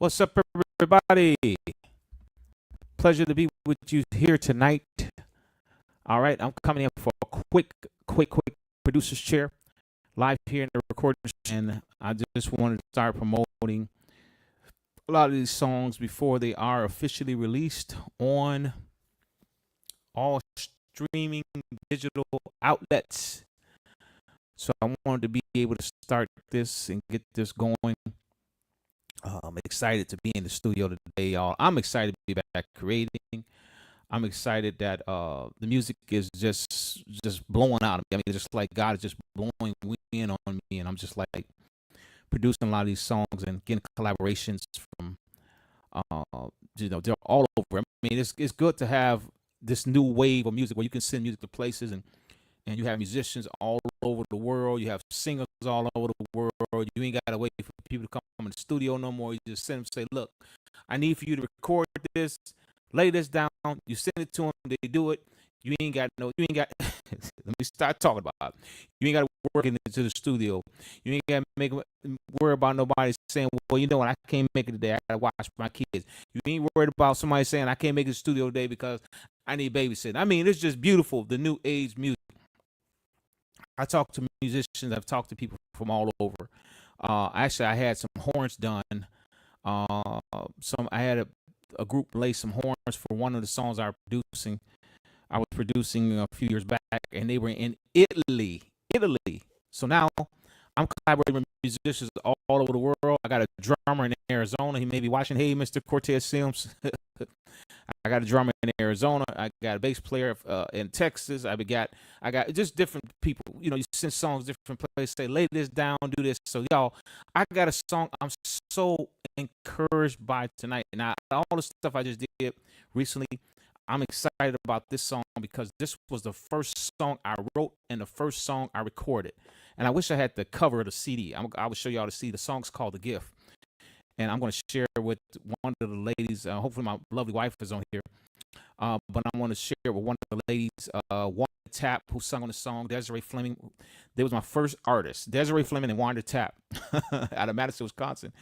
What's up, everybody? Pleasure to be with you here tonight. All right, I'm coming in for a quick producer's chair live here in the recording, and I just wanted to start promoting a lot of these songs before they are officially released on all streaming digital outlets. So I wanted to be able to start this and get this going. I'm excited to be in the studio today, y'all. I'm excited to be back creating. I'm excited that the music is just blowing out of me. I mean, it's just like God is just blowing wind on me, and I'm just like producing a lot of these songs and getting collaborations from they're all over. I mean, it's good to have this new wave of music where you can send music to places, and you have musicians all over the world. You have singers all over the world. You ain't got to wait for people to come in the studio no more. You just send them, say, look, I need for you to record this, lay this down. You send it to them, they do it. You ain't got, let me start talking about it. You ain't got to work into the studio. You ain't got to worry about nobody saying, well, you know what, I can't make it today. I got to watch my kids. You ain't worried about somebody saying, I can't make it to the studio today because I need babysitting. I mean, it's just beautiful, the new age music. I talk to musicians. I've talked to people from all over. Actually, I had some horns done. I had a group lay some horns for one of the songs I was producing a few years back, and they were in Italy. So now I'm collaborating with musicians all over the world. I got a drummer in Arizona. He may be watching. Hey, Mr. Cortez Sims. I got a drummer in Arizona. I got a bass player in Texas. I got just different people. You know, you send songs different places. Say, lay this down, do this. So y'all, I got a song I'm so encouraged by tonight. Now, all the stuff I just did recently, I'm excited about this song because this was the first song I wrote and the first song I recorded. And I wish I had the cover of the CD. I will show y'all to see. The song's called "The Gift." And I'm going to share with one of the ladies. Hopefully, my lovely wife is on here. But I want to share with one of the ladies, Wanda Tap, who sung on the song. Desiree Fleming. They was my first artist. Desiree Fleming and Wanda Tap out of Madison, Wisconsin.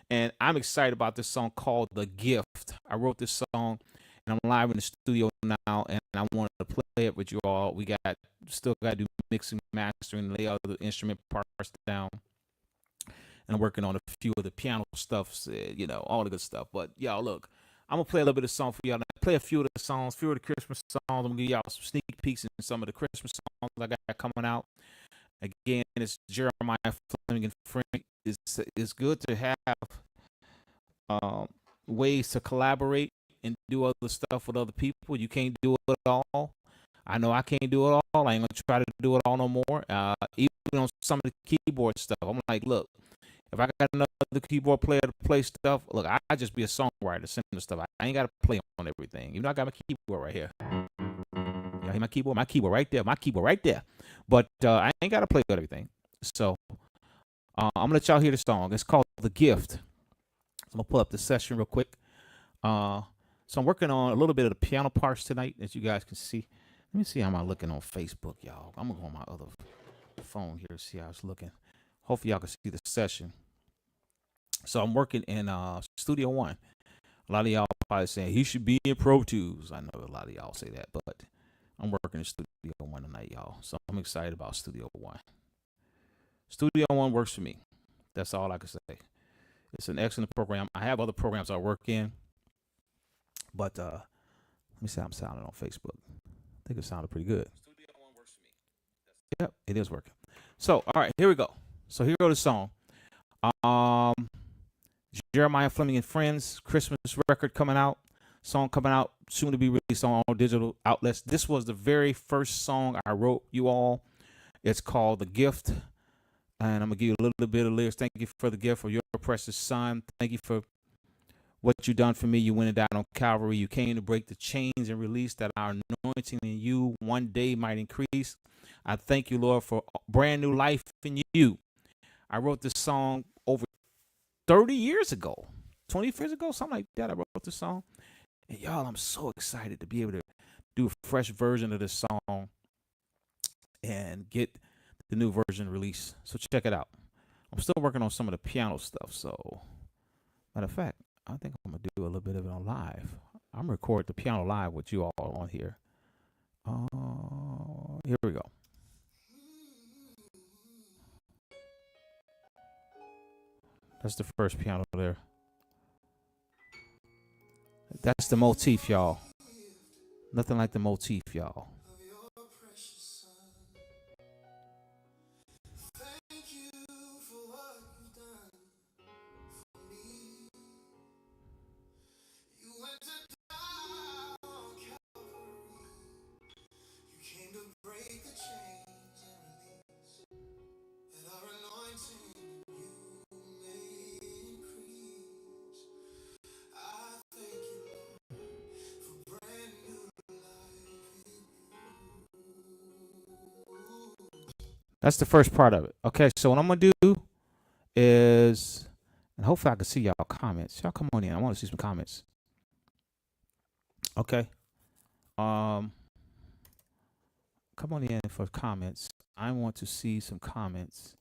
And I'm excited about this song called "The Gift." I wrote this song, and I'm live in the studio now, and I wanted to play it with you all. We still got to do mixing, mastering, lay all the instrument parts down. And I'm working on a few of the piano stuff, all the good stuff. But y'all, look, I'm gonna play a little bit of song for y'all. Play a few of the songs, a few of the Christmas songs. I'm gonna give y'all some sneak peeks in some of the Christmas songs I got coming out. Again, it's Jeremiah Fleming and Frank. It's good to have ways to collaborate and do other stuff with other people. You can't do it all. I know I can't do it all. I ain't gonna try to do it all no more. Even on some of the keyboard stuff, I'm like, look, if I got another keyboard player to play stuff, look, I just be a songwriter, send the stuff. I ain't got to play on everything. Even though I got my keyboard right here. Y'all hear my keyboard? My keyboard right there. My keyboard right there. But I ain't got to play with everything. So I'm going to let y'all hear the song. It's called "The Gift." I'm going to pull up the session real quick. So I'm working on a little bit of the piano parts tonight, as you guys can see. Let me see how I'm looking on Facebook, y'all. I'm going to go on my other phone here to see how it's looking. Hopefully y'all can see the session. So I'm working in Studio One. A lot of y'all probably saying he should be in Pro Tools. I know a lot of y'all say that, but I'm working in Studio One tonight, y'all. So I'm excited about Studio One. Studio One works for me. That's all I can say. It's an excellent program. I have other programs I work in, but let me see how I'm sounding on Facebook. I think it sounded pretty good. Studio One works for me. Yep, it is working. So, all right, here we go. So here goes the song. Jeremiah Fleming and Friends, Christmas record coming out, song coming out, soon to be released on all digital outlets. This was the very first song I wrote, you all. It's called "The Gift," and I'm going to give you a little bit of lyrics. Thank you for the gift of your precious son. Thank you for what you done for me. You went it down on Calvary. You came to break the chains and release that our anointing in you one day might increase. I thank you, Lord, for brand new life in you. I wrote this song over 30 years ago, 20 years ago, something like that. I wrote this song. And y'all, I'm so excited to be able to do a fresh version of this song and get the new version released. So check it out. I'm still working on some of the piano stuff. So, matter of fact, I think I'm gonna do a little bit of it on live. I'm gonna record the piano live with you all on here. Here we go. That's the first piano there. That's the motif, y'all. Nothing like the motif, y'all. That's the first part of it. Okay, so what I'm gonna do is, and hopefully I can see y'all comments. Y'all come on in. I want to see some comments. Okay. Come on in for comments. I want to see some comments.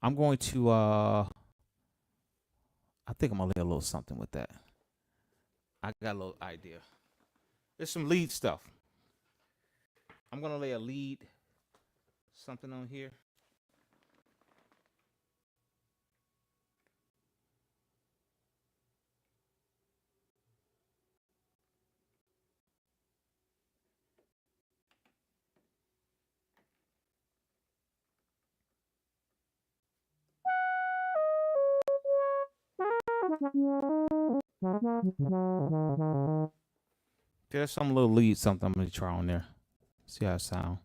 I'm going to I think I'm gonna lay a little something with that. I got a little idea. There's some lead stuff. I'm gonna lay a lead something on here. There's some little lead something I'm gonna try on there. See how it sounds.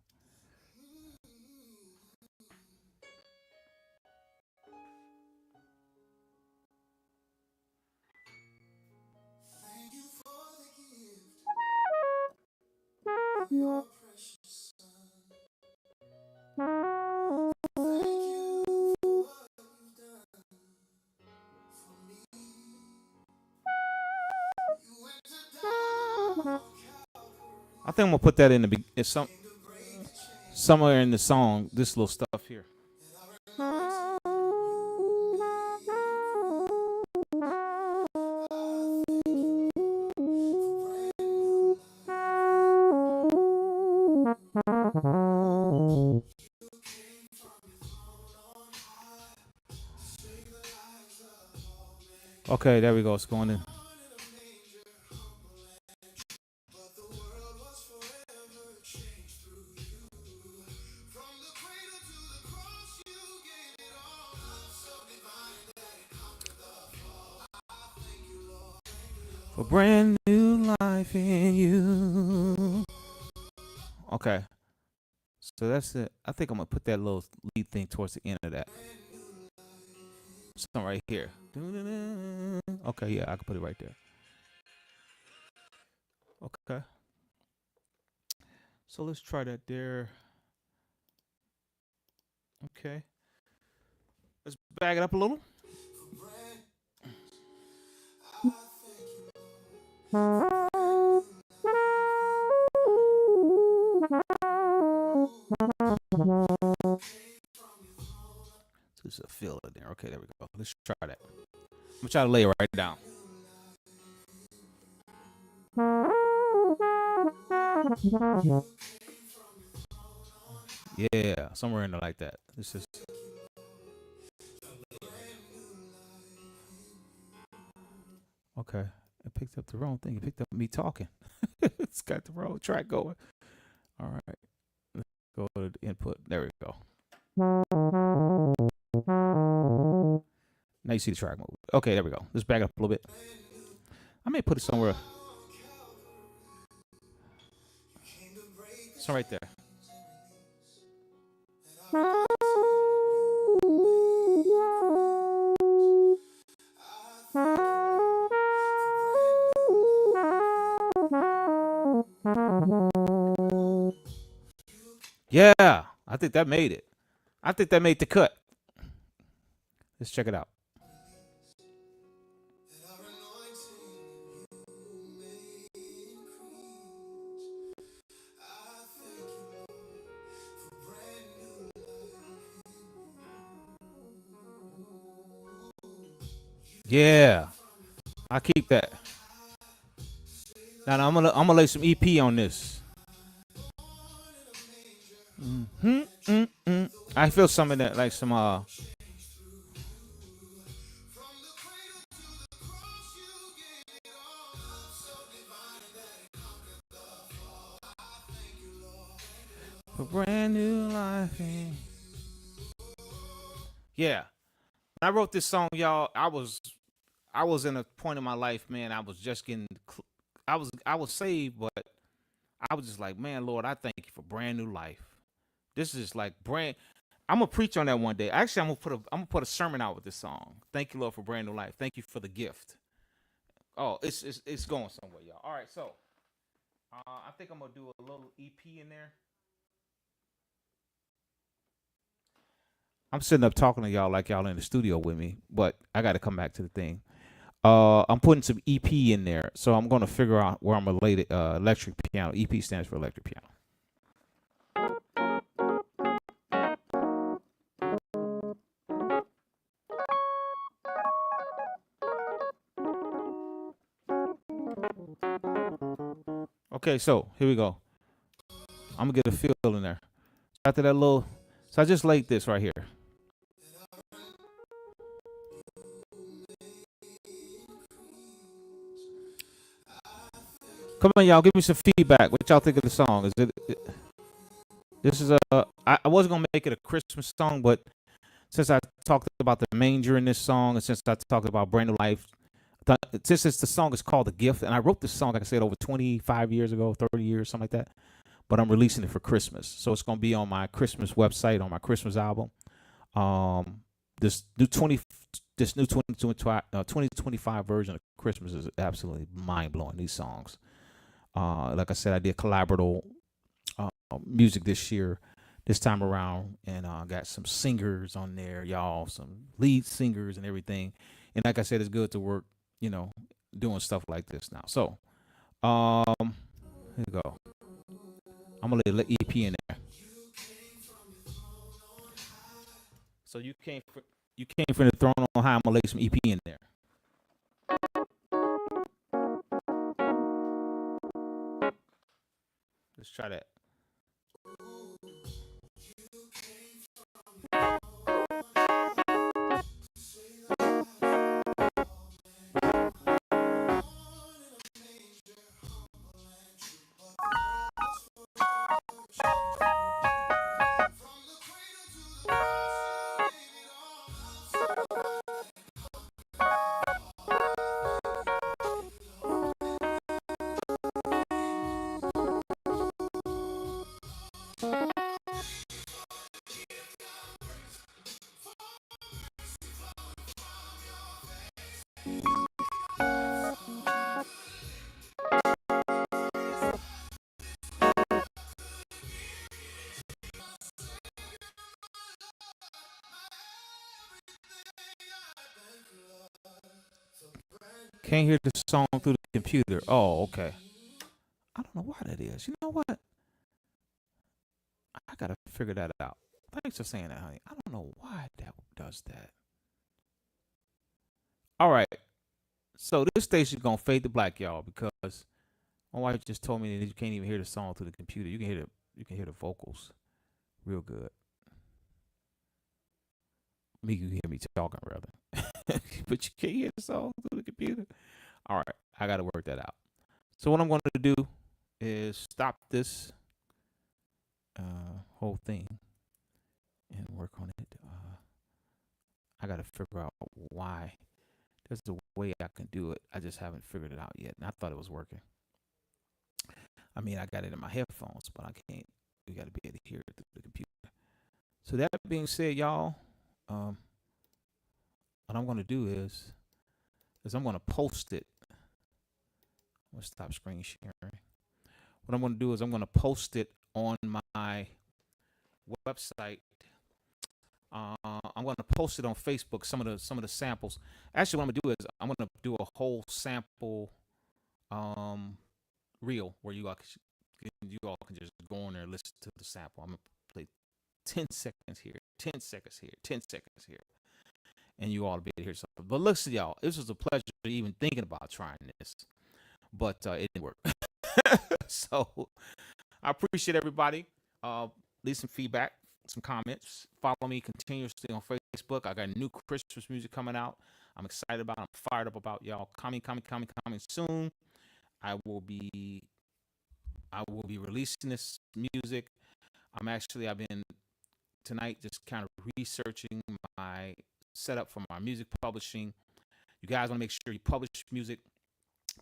I think I'm gonna put that in the somewhere in the song. This little stuff here. Okay, there we go. It's going in. For brand new life in you. Okay. So that's it. I think I'm gonna put that little lead thing towards the end of that. Something right here. Okay, yeah, I can put it right there. Okay. So let's try that there. Okay. Let's back it up a little. There's a fill in there. Okay, there we go. Let's try that. I'm gonna try to lay it right down. Yeah, somewhere in there like that. This is okay. It picked up the wrong thing. It picked up me talking. It's got the wrong track going. All right. Let's go to the input. There we go. Now you see the track move. Okay, there we go. Let's back up a little bit. I may put it somewhere. It's right there. Yeah, I think that made it. I think that made the cut. Let's check it out. Yeah, I keep that. Now I'm gonna lay some EP on this. I feel some of that, like some a brand new life. Yeah, when I wrote this song, y'all, I was in a point in my life, man. I was just getting, I was saved, but I was just like, man, Lord, I thank you for brand new life. This is like brand. I'm gonna preach on that one day. Actually, I'm gonna put a sermon out with this song. Thank you, Lord, for brand new life. Thank you for the gift. Oh, it's going somewhere, y'all. All right, so I think I'm gonna do a little EP in there. I'm sitting up talking to y'all like y'all in the studio with me, but I got to come back to the thing. I'm putting some EP in there, so I'm gonna figure out where I'm related. Electric piano. EP stands for electric piano. Okay, so here we go. I'm gonna get a feel in there. After that little, so I just laid this right here. Come on, y'all, give me some feedback. What y'all think of the song? This is I wasn't gonna make it a Christmas song, but since I talked about the manger in this song, and since I talked about brand new life, since the song is called "The Gift," and I wrote this song, like I said, over 25 years ago, 30 years, something like that. But I'm releasing it for Christmas, so it's gonna be on my Christmas website, on my Christmas album. Um, this new 2025 version of Christmas is absolutely mind blowing. These songs, like I said, I did collaborative music this year, this time around, and got some singers on there, y'all, some lead singers and everything. And like I said, it's good to work, you know, doing stuff like this now. So, here you go. I'm gonna let EP in there. So you came from the throne on high. I'm gonna lay some EP in there. Let's try that. Can't hear the song through the computer. Oh, okay. I don't know why that is. You know what? I gotta figure that out. Thanks for saying that, honey. I don't know why that does that. All right. So this station's gonna fade to black, y'all, because my wife just told me that you can't even hear the song through the computer. You can hear the vocals real good. Me, you can hear me talking rather, but you can't hear the song through the computer. All right, I gotta work that out. So what I'm gonna do is stop this whole thing and work on it. I gotta figure out why. There's a way I can do it. I just haven't figured it out yet, and I thought it was working. I mean, I got it in my headphones, but I can't. We got to be able to hear it through the computer. So that being said, y'all, um, what I'm gonna do is I'm gonna post it. I'm gonna stop screen sharing. What I'm gonna do is I'm gonna post it on my website. I'm gonna post it on Facebook. Some of the samples. Actually, what I'm gonna do is I'm gonna do a whole sample um, reel where you all can just go on there and listen to the sample. I'm gonna play 10 seconds here, 10 seconds here, 10 seconds here, and you all to be able to hear something. But listen, y'all, this was a pleasure even thinking about trying this, but it didn't work. So I appreciate everybody. Leave some feedback, some comments. Follow me continuously on Facebook. I got new Christmas music coming out. I'm excited about it. I'm fired up about y'all. Coming soon. I will be releasing this music. I've been tonight just kind of researching my setup for my music publishing. You guys want to make sure you publish music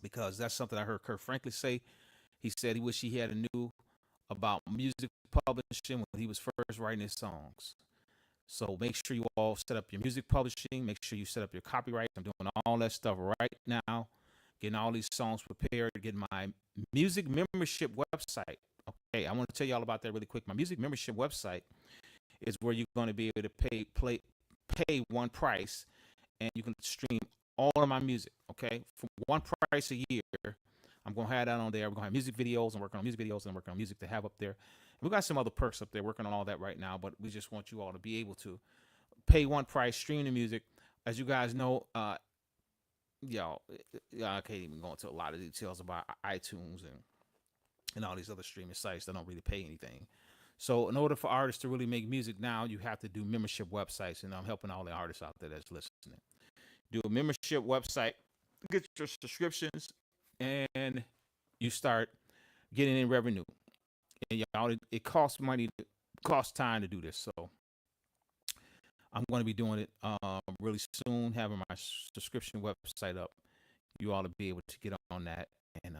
because that's something I heard Kurt Franklin say. He said he wished he had a new about music publishing when he was first writing his songs. So make sure you all set up your music publishing. Make sure you set up your copyright. I'm doing all that stuff right now, getting all these songs prepared, getting my music membership website. Okay, I want to tell you all about that really quick. My music membership website is where you're going to be able to pay one price, and you can stream all of my music. Okay, for one price a year. I'm going to have that on there. We're going to have music videos and working on music videos and working on music to have up there. And we got some other perks up there, working on all that right now, but we just want you all to be able to pay one price, stream the music. As you guys know, y'all, I can't even go into a lot of details about iTunes and all these other streaming sites that don't really pay anything. So in order for artists to really make music now, you have to do membership websites, and I'm helping all the artists out there that's listening. Do a membership website, get your subscriptions, and you start getting in revenue. And y'all, it costs money, costs time to do this. So I'm going to be doing it really soon, having my subscription website up. You all to be able to get on that and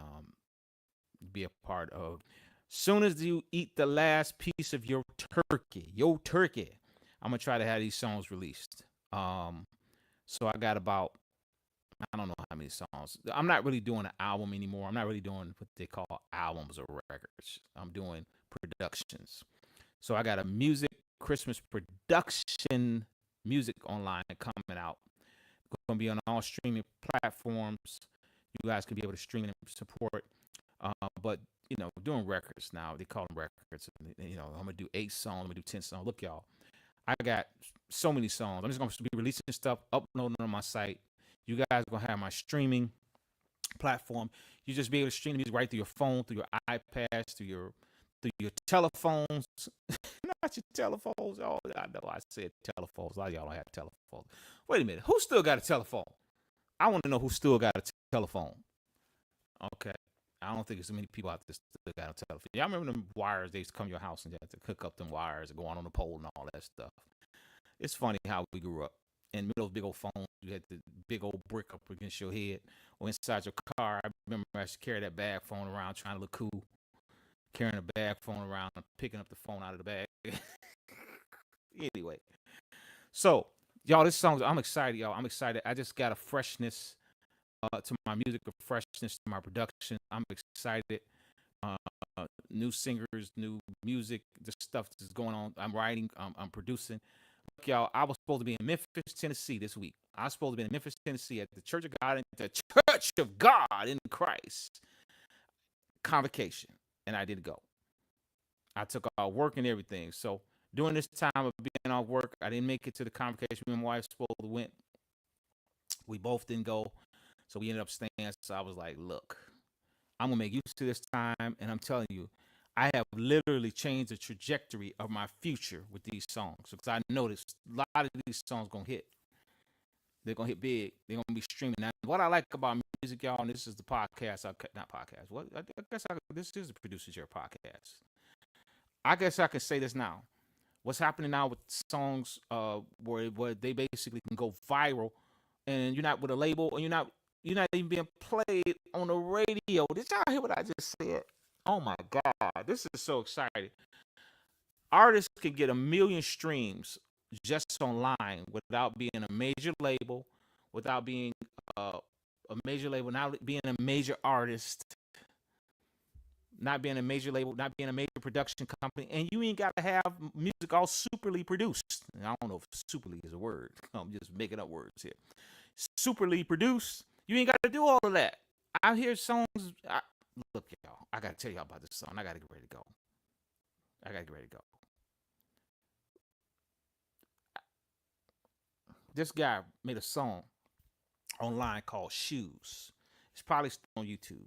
be a part of. Soon as you eat the last piece of your turkey, I'm gonna try to have these songs released. So I got about, I don't know how many songs. I'm not really doing an album anymore. I'm not really doing what they call albums or records. I'm doing productions. So I got a Christmas production music online coming out. It's going to be on all streaming platforms. You guys can be able to stream and support. But, doing records now. They call them records. I'm going to do 8 songs. I'm going to do 10 songs. Look, y'all, I got so many songs. I'm just going to be releasing stuff, uploading on my site. You guys are going to have my streaming platform. You just be able to stream music right through your phone, through your iPads, through your telephones. Not your telephones. Oh, I know I said telephones. A lot of y'all don't have telephones. Wait a minute. Who still got a telephone? I want to know who still got a telephone. Okay. I don't think there's so many people out there still got a telephone. Y'all remember them wires? They used to come to your house and you had to hook up them wires and go on the pole and all that stuff. It's funny how we grew up. In the middle of big old phones, you had the big old brick up against your head or inside your car. I remember I used to carry that bag phone around trying to look cool. Carrying a bag phone around and picking up the phone out of the bag. Anyway. So, y'all, this song, I'm excited, y'all. I'm excited. I just got a freshness to my music, a freshness to my production. I'm excited. New singers, new music, the stuff that's going on. I'm writing, I'm producing. Look, y'all, I was supposed to be in Memphis, Tennessee this week. I was supposed to be in Memphis, Tennessee at the Church of God in Christ convocation, and I didn't go. I took off work and everything. So during this time of being off work, I didn't make it to the convocation. Me and my wife supposed to went. We both didn't go, so we ended up staying. So I was like, look, I'm gonna make use of this time, and I'm telling you, I have literally changed the trajectory of my future with these songs because I noticed a lot of these songs gonna hit. They're gonna hit big. They're gonna be streaming. Now, what I like about music, y'all, and this is the podcast. Not podcast. What I guess this is the Producer Chair podcast. I guess I can say this now. What's happening now with songs where they basically can go viral, and you're not with a label, and you're not even being played on the radio. Did y'all hear what I just said? Oh my God, this is so exciting. Artists can get 1 million streams just online without being a major label, without being a major label, not being a major artist, not being a major label, not being a major production company, and you ain't got to have music all superly produced. I don't know if superly is a word. I'm just making up words here. Superly produced. You ain't got to do all of that. I hear songs. Look, y'all, I got to tell y'all about this song. I got to get ready to go. This guy made a song online called Shoes. It's probably still on YouTube.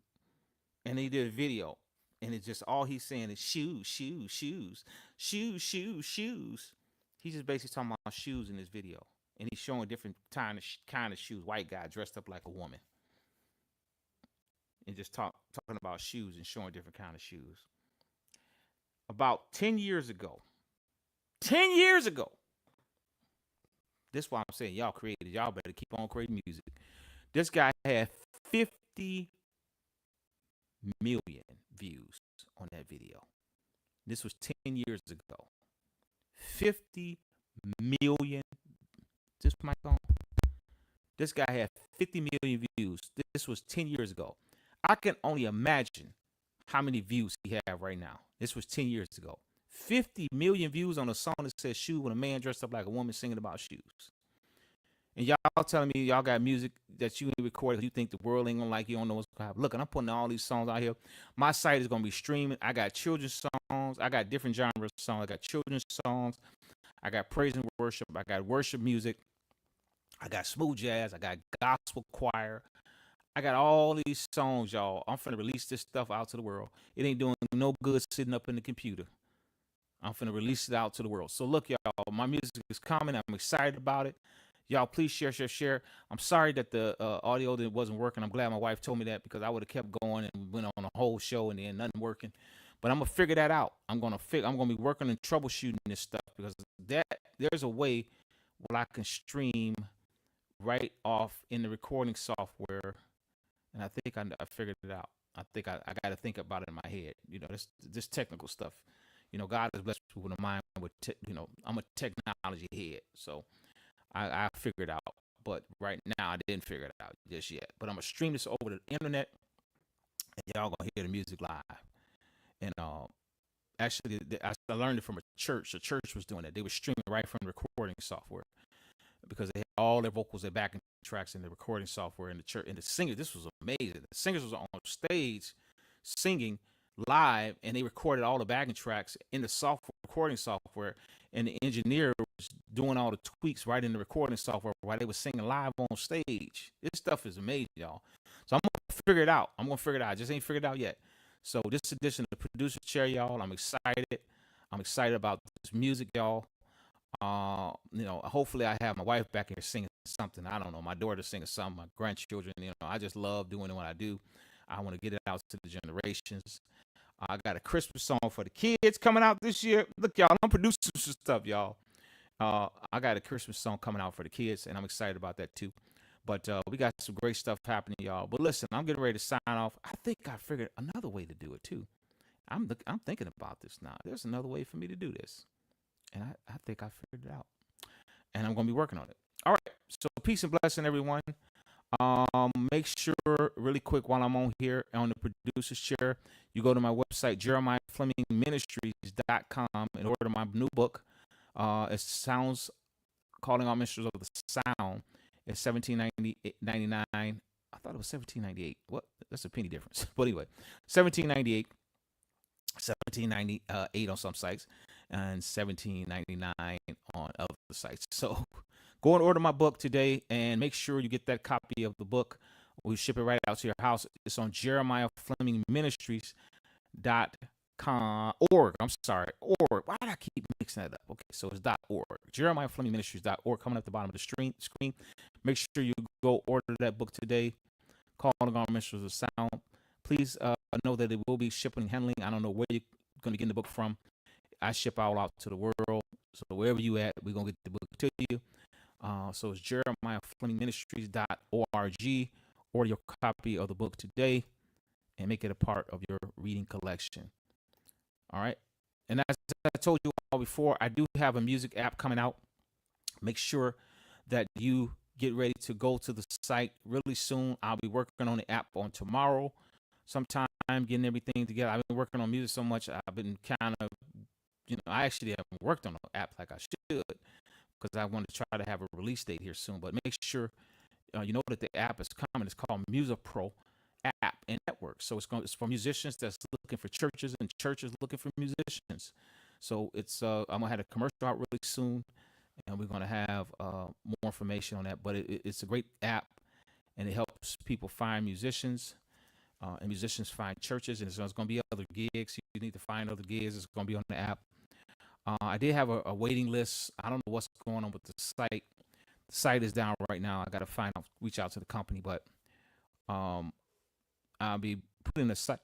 And he did a video. And it's just all he's saying is shoes, shoes, shoes, shoes, shoes, shoes. He's just basically talking about shoes in this video. And he's showing different kind of shoes. White guy dressed up like a woman. And just talking about shoes and showing different kind of shoes. About 10 years ago, 10 years ago, this is why I'm saying y'all created. Y'all better keep on creating music. This guy had 50 million views on that video. This was 10 years ago. 50 million. This mic on? This guy had 50 million views. This was 10 years ago. I can only imagine how many views he have right now. This was 10 years ago. 50 million views on a song that says shoe when a man dressed up like a woman singing about shoes. And y'all telling me y'all got music that you ain't recorded, you think the world ain't gonna like, you don't know what's gonna happen. Look, and I'm putting all these songs out here. My site is gonna be streaming. I got children's songs. I got different genres of songs. I got children's songs. I got praise and worship. I got worship music. I got smooth jazz. I got gospel choir. I got all these songs, y'all. I'm finna release this stuff out to the world. It ain't doing no good sitting up in the computer. I'm finna release it out to the world. So look, y'all, my music is coming. I'm excited about it. Y'all, please share, share, share. I'm sorry that the audio that wasn't working. I'm glad my wife told me that because I would have kept going and went on a whole show and then nothing working. But I'm gonna figure that out. I'm gonna be working and troubleshooting this stuff because there's a way where I can stream right off in the recording software, and I think I figured it out. I think I got to think about it in my head. You know, this technical stuff. You know, God has blessed people in the mind with I'm a technology head, so I figured it out. But right now, I didn't figure it out just yet. But I'm gonna stream this over the internet, and y'all gonna hear the music live. And actually, I learned it from a church. The church was doing that. They were streaming right from the recording software because they had all their vocals, their backing tracks in the recording software in the church. And the singers, this was amazing. The singers was on stage singing live, and they recorded all the backing tracks in the software, recording software, and the engineer was doing all the tweaks right in the recording software while they were singing live on stage. This stuff is amazing, y'all. So I'm gonna figure it out. I just ain't figured it out yet. So this edition of the producer chair, y'all, I'm excited. I'm excited about this music, y'all. Hopefully I have my wife back here singing something. I don't know, my daughter singing something, my grandchildren. I just love doing what I do. I want to get it out to the generations. I got a Christmas song for the kids coming out this year. Look, y'all, I'm producing some stuff, y'all. I got a Christmas song coming out for the kids, and I'm excited about that too. But we got some great stuff happening, y'all. But listen, I'm getting ready to sign off. I think I figured another way to do it too. I'm thinking about this now. There's another way for me to do this, and I think I figured it out, and I'm gonna be working on it. All right. So peace and blessing, everyone. Make sure really quick while I'm on here on the producer's chair, you go to my website, JeremiahFlemingMinistries.com, and order my new book. It sounds calling all ministers of the sound. It's $17.99. I thought it was $17.98. What? That's a penny difference. But anyway, $17.98, $17.98 on some sites, and $17.99 on other sites. So go and order my book today, and make sure you get that copy of the book. We ship it right out to your house. It's on JeremiahFlemingMinistries.org. I'm sorry, org. Why did I keep mixing that up? Okay, so it's .org. JeremiahFlemingMinistries.org. Coming at the bottom of the screen. Make sure you go order that book today. Calling on Ministers of Sound. Please know that it will be shipping and handling. I don't know where you're going to get the book from. I ship all out to the world. So wherever you at, we're going to get the book to you. So it's JeremiahFlemingMinistries.org. Order your copy of the book today and make it a part of your reading collection. All right. And as I told you all before, I do have a music app coming out. Make sure that you get ready to go to the site really soon. I'll be working on the app on tomorrow sometime, getting everything together. I've been working on music so much. I've been kind of, I actually haven't worked on an app like I should because I want to try to have a release date here soon. But make sure you know that the app is coming. It's called Music Pro app and network. So it's for musicians that's looking for churches and churches looking for musicians. So it's I'm gonna have a commercial out really soon, and we're gonna have more information on that. But it's a great app, and it helps people find musicians, and musicians find churches. And so there's going to be other gigs. You need to find other gigs. It's going to be on the app. I did have a waiting list. I don't know what's going on with the site. The site is down right now. I got to reach out to the company, but I'll be putting the site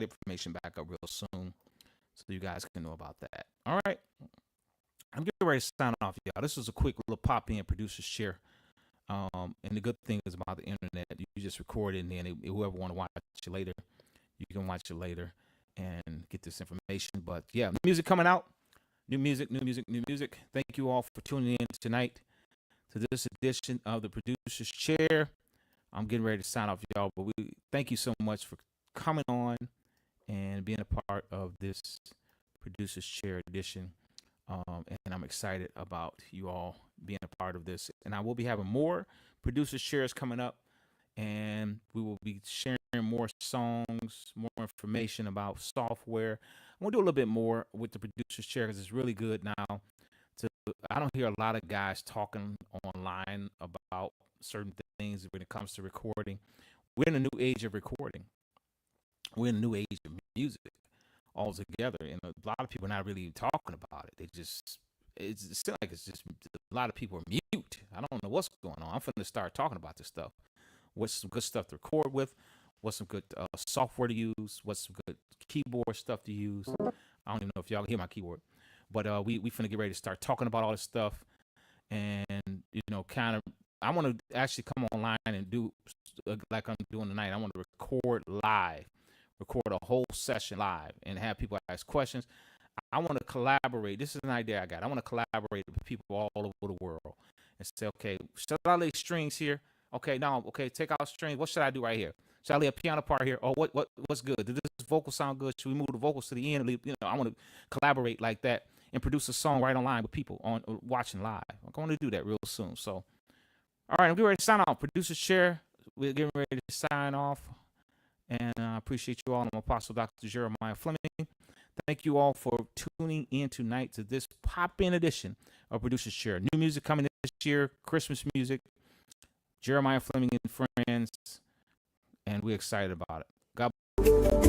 information back up real soon, so you guys can know about that. All right, I'm getting ready to sign off, y'all. This was a quick little pop-in producer's chair. And the good thing is about the internet, you just record it, and then whoever want to watch it later, you can watch it later and get this information. But yeah, music coming out, new music. Thank you all for tuning in tonight to this edition of the Producer's Chair. I'm getting ready to sign off, y'all, but we thank you so much for coming on and being a part of this Producer's Chair edition. And I'm excited about you all being a part of this. And I will be having more Producer's Chairs coming up, and we will be sharing more songs, more information about software. I'm going to do a little bit more with the Producer's Chair because it's really good now. I don't hear a lot of guys talking online about certain things when it comes to recording. We're in a new age of recording. We're in a new age of music altogether, and a lot of people are not really talking about it. It's still like it's just a lot of people are mute. I don't know what's going on. I'm finna start talking about this stuff. What's some good stuff to record with? What's some good software to use? What's some good keyboard stuff to use? I don't even know if y'all hear my keyboard, but we finna get ready to start talking about all this stuff, and kind of I want to actually come online and do like I'm doing tonight. I want to record a whole session live and have people ask questions. I want to collaborate. This is an idea I got. I want to collaborate with people all over the world and say, okay, should I lay strings here? Okay, now, take out strings. What should I do right here? Should I lay a piano part here? Or what's good? Does this vocal sound good? Should we move the vocals to the end? I want to collaborate like that and produce a song right online with people on watching live. I'm going to do that real soon. So, all right, I'm getting ready to sign off. Producer's Chair. We're getting ready to sign off. And I appreciate you all. I'm Apostle Dr. Jeremiah Fleming. Thank you all for tuning in tonight to this pop-in edition of Producer's Chair. New music coming this year, Christmas music, Jeremiah Fleming and Friends, and we're excited about it. God bless.